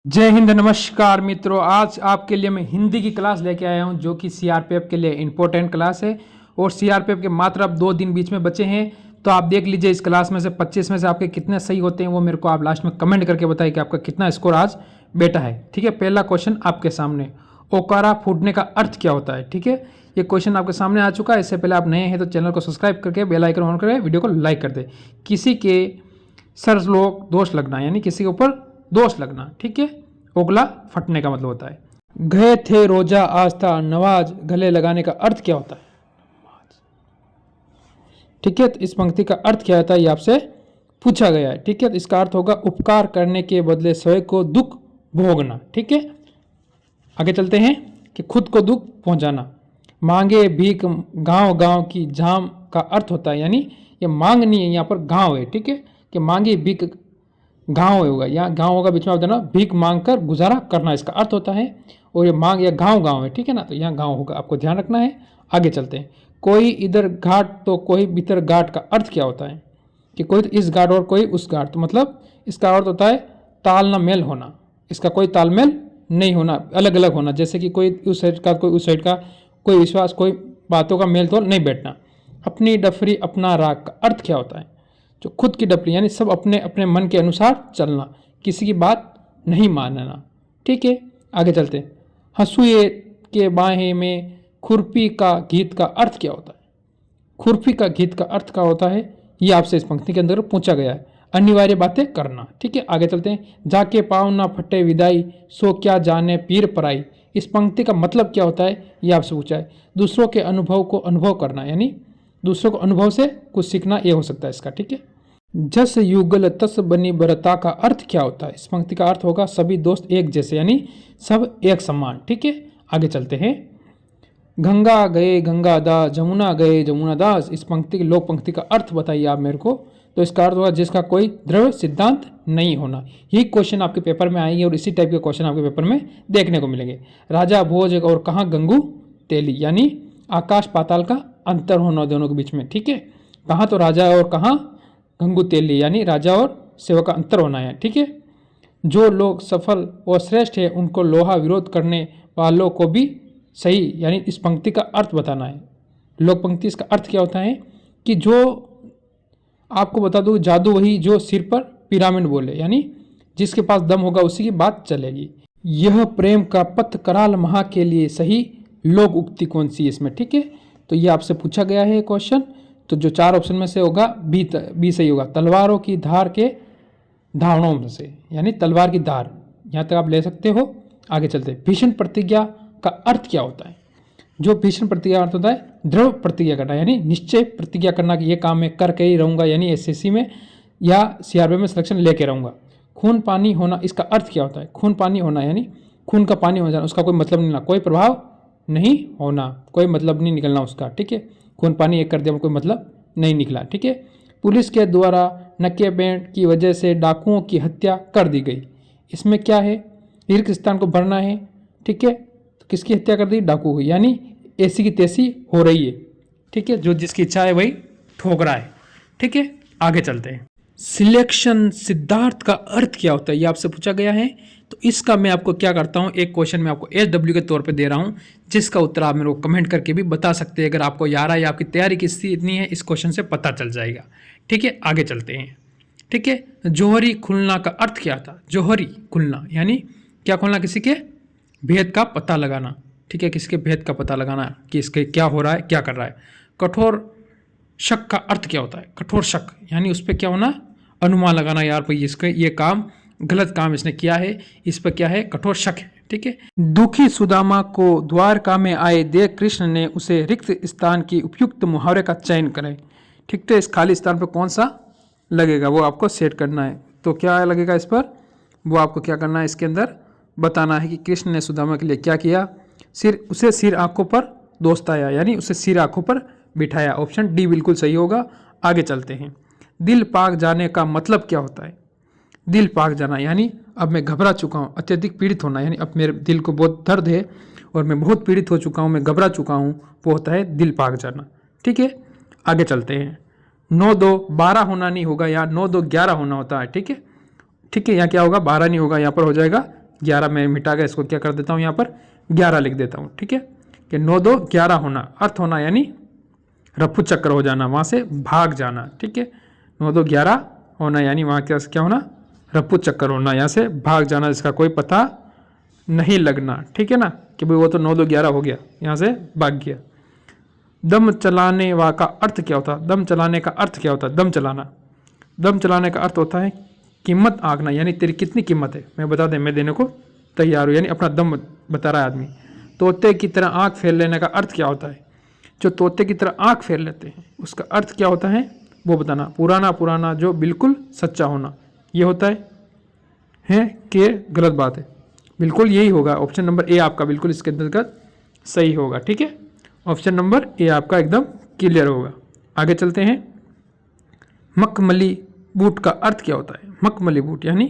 जय हिंद। नमस्कार मित्रों, आज आपके लिए मैं हिंदी की क्लास लेके आया हूं जो कि सीआरपीएफ के लिए इम्पोर्टेंट क्लास है और सीआरपीएफ के मात्र अब 2 दिन बीच में बचे हैं। तो आप देख लीजिए इस क्लास में से 25 में से आपके कितने सही होते हैं वो मेरे को आप लास्ट में कमेंट करके बताइए कि आपका कितना स्कोर आज बेटा है। ठीक है, पहला क्वेश्चन आपके सामने, ओकारा फूटने का अर्थ क्या होता है। ठीक है, ये क्वेश्चन आपके सामने आ चुका है। इससे पहले आप नए हैं तो चैनल को सब्सक्राइब करके बेल आइकन ऑन करके वीडियो को लाइक कर दे। किसी के सरलोक दोष लगना यानी किसी के ऊपर दोष लगना। ठीक है, ओगला फटने का मतलब होता है। गए थे रोजा आज था नवाज गले लगाने का अर्थ क्या होता है। ठीक है, तो इस पंक्ति का अर्थ क्या होता है ये आपसे पूछा गया है। ठीक है, तो इसका अर्थ होगा उपकार करने के बदले स्वयं को दुख भोगना। ठीक है, आगे चलते हैं कि खुद को दुख पहुंचाना। मांगे भीख गांव गांव की झाम का अर्थ होता है, यानी ये मांग नहीं है, यहाँ पर गांव है। ठीक है, कि मांगे भीख गांव होगा, यहाँ गांव होगा बीच में आप देना, भीख मांग कर गुजारा करना इसका अर्थ होता है। और ये मांग या गांव है। ठीक है ना, तो यहाँ गांव होगा, आपको ध्यान रखना है। आगे चलते हैं, कोई इधर घाट तो कोई भीतर घाट का अर्थ क्या होता है कि कोई तो इस घाट और कोई उस घाट, तो मतलब इसका अर्थ होता है ताल न मेल होना, इसका कोई तालमेल नहीं होना, अलग अलग होना। जैसे कि कोई उस साइड का कोई उस साइड का, कोई विश्वास कोई बातों का मेल तोल नहीं बैठना। अपनी डफरी अपना राग का अर्थ क्या होता है, जो खुद की डफरी यानी सब अपने अपने मन के अनुसार चलना, किसी की बात नहीं मानना। ठीक है, आगे चलते हैं, हंसुए के बाहे में खुरपी का गीत का अर्थ क्या होता है। खुरपी का गीत का अर्थ क्या होता है ये आपसे इस पंक्ति के अंदर पूछा गया है, अनिवार्य बातें करना। ठीक है, आगे चलते हैं, जाके पाँव ना फटे विदाई सो क्या जाने पीर पराई। इस पंक्ति का मतलब क्या होता है ये आपसे पूछा है, दूसरों के अनुभव को अनुभव करना, यानी दूसरों को अनुभव से कुछ सीखना ये हो सकता है इसका। ठीक है, जस युगल तस बनी बरता का अर्थ क्या होता है। इस पंक्ति का अर्थ होगा सभी दोस्त एक जैसे, यानी सब एक समान। ठीक है, आगे चलते हैं, गंगा गए गंगा दास जमुना गए जमुना दास। इस पंक्ति की लोक पंक्ति का अर्थ बताइए आप मेरे को। तो इसका अर्थ होगा जिसका कोई द्रव्य सिद्धांत नहीं होना। यही क्वेश्चन आपके पेपर में आएंगे और इसी टाइप के क्वेश्चन आपके पेपर में देखने को मिलेंगे। राजा भोज और कहाँ गंगू तेली, यानी आकाश पाताल का अंतर होना दोनों के बीच में। ठीक है, कहाँ तो राजा और कहाँ गंगू तेली, यानी राजा और सेवक का अंतर होना है। ठीक है, जो लोग सफल और श्रेष्ठ है उनको लोहा विरोध करने वालों को भी सही, यानी इस पंक्ति का अर्थ बताना है। लोक पंक्ति इसका अर्थ क्या होता है कि जो आपको बता दूँ, जादू वही जो सिर पर पिरामिड बोले, यानी जिसके पास दम होगा उसी की बात चलेगी। यह प्रेम का पथ कराल महा के लिए सही लोक उक्ति कौन सी है इसमें। ठीक है, तो ये आपसे पूछा गया है क्वेश्चन। तो जो 4 ऑप्शन में से होगा बी सही होगा, तलवारों की धार के धारणों में से, यानी तलवार की धार, यहाँ तक आप ले सकते हो। आगे चलते हैं, भीषण प्रतिज्ञा का अर्थ क्या होता है। जो भीषण प्रतिज्ञा अर्थ होता है दृढ़ प्रतिज्ञा करना, यानी निश्चय प्रतिज्ञा करना कि ये काम मैं करके ही रहूँगा, यानी एसएससी में या सीआरपीएफ में सिलेक्शन लेके रहूँगा। खून पानी होना, इसका अर्थ क्या होता है। खून पानी होना यानी खून का पानी हो जाना, उसका कोई मतलब नहीं, कोई प्रभाव नहीं होना, कोई मतलब नहीं निकलना उसका। ठीक है, खून पानी एक कर दिया कोई मतलब नहीं निकला। ठीक है, पुलिस के द्वारा नके बैंड की वजह से डाकुओं की हत्या कर दी गई। इसमें क्या है, तीर्थ स्थान को भरना है। ठीक है, तो किसकी हत्या कर दी, डाकू की, यानी ऐसी की तैसी हो रही है। ठीक है, जो जिसकी इच्छा है वही ठोक रहा है। ठीक है, आगे चलते हैं, सिलेक्शन सिद्धार्थ का अर्थ क्या होता है ये आपसे पूछा गया है। तो इसका मैं आपको क्या करता हूँ, एक क्वेश्चन मैं आपको SW के तौर पे दे रहा हूँ, जिसका उत्तर आप मेरे को कमेंट करके भी बता सकते हैं। अगर आपको याद है या आपकी तैयारी किसकी इतनी है, इस क्वेश्चन से पता चल जाएगा। ठीक है, आगे चलते हैं। ठीक है, जौहरी खुलना का अर्थ क्या था। जौहरी खुलना यानी क्या खोलना, किसी के भेद का पता लगाना। ठीक है, किसी के भेद का पता लगाना कि इसके क्या हो रहा है, क्या कर रहा है। कठोर शक का अर्थ क्या होता है। कठोर शक यानी उस पर क्या होना, अनुमान लगाना, यार भाई इसका ये काम गलत काम इसने किया है, इस पर क्या है, कठोर शक है। ठीक है, दुखी सुदामा को द्वारका में आए देख कृष्ण ने उसे रिक्त स्थान की उपयुक्त मुहावरे का चयन करें। ठीक, तो इस खाली स्थान पर कौन सा लगेगा वो आपको सेट करना है। तो क्या लगेगा इस पर, वो आपको क्या करना है, इसके अंदर बताना है कि कृष्ण ने सुदामा के लिए क्या किया। उसे सिर आंखों पर दोस्ताया, यानी उसे सिर आंखों पर बिठाया। ऑप्शन डी बिल्कुल सही होगा। आगे चलते हैं, दिल पाक जाने का मतलब क्या होता है। दिल पाक जाना यानी अब मैं घबरा चुका हूँ, अत्यधिक पीड़ित होना, यानी अब मेरे दिल को बहुत दर्द है और मैं बहुत पीड़ित हो चुका हूँ, मैं घबरा चुका हूँ, वो होता है दिल पाक जाना। ठीक है, आगे चलते हैं, 9-2-12 होना नहीं होगा, यहाँ 9-2-11 होना होता है। ठीक है, ठीक है, यहाँ क्या होगा, 12 नहीं होगा, यहाँ पर हो जाएगा 11 मैं मिटा गया, इसको क्या कर देता हूँ यहाँ पर 11 लिख देता हूँ। ठीक है, कि 9 2 11 होना, अर्थ होना यानी रफू चक्कर हो जाना, वहाँ से भाग जाना। ठीक है, 9 2 11 होना यानी वहाँ क्या होना, रफू चक्कर होना, यहाँ से भाग जाना, जिसका कोई पता नहीं लगना। ठीक है ना, कि भाई वो तो 9 2 11 हो गया, यहाँ से भाग गया। दम चलाने वा का अर्थ क्या होता है? दम चलाने का अर्थ क्या होता है? दम चलाना, दम चलाने का अर्थ होता है कीमत आंकना, यानी तेरी कितनी कीमत है मैं बता दें, मैं देने को तैयार हूँ, यानी अपना दम बता रहा है आदमी। तोते की तरह आंख फेर लेने का अर्थ क्या होता है? जो तोते की तरह आंख फेर लेते हैं उसका अर्थ क्या होता है वो बताना। पुराना पुराना जो बिल्कुल सच्चा होना, ये होता है कि गलत बात है? बिल्कुल यही होगा, ऑप्शन नंबर ए आपका बिल्कुल इसके अंतर्गत सही होगा। ठीक है, ऑप्शन नंबर ए आपका एकदम क्लियर होगा। आगे चलते हैं। मखमली बूट का अर्थ क्या होता है? मखमली बूट यानी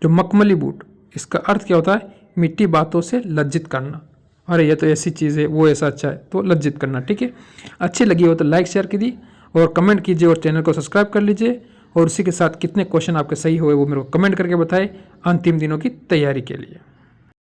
जो मखमली बूट, इसका अर्थ क्या होता है? मिट्टी बातों से लज्जित करना। अरे ये तो ऐसी चीज़ है, वो ऐसा अच्छा है, तो लज्जित करना। ठीक है, अच्छी लगी हो तो लाइक शेयर कीजिए और कमेंट कीजिए और चैनल को सब्सक्राइब कर लीजिए। और उसी के साथ कितने क्वेश्चन आपके सही हुए वो मेरे को कमेंट करके बताएं अंतिम दिनों की तैयारी के लिए।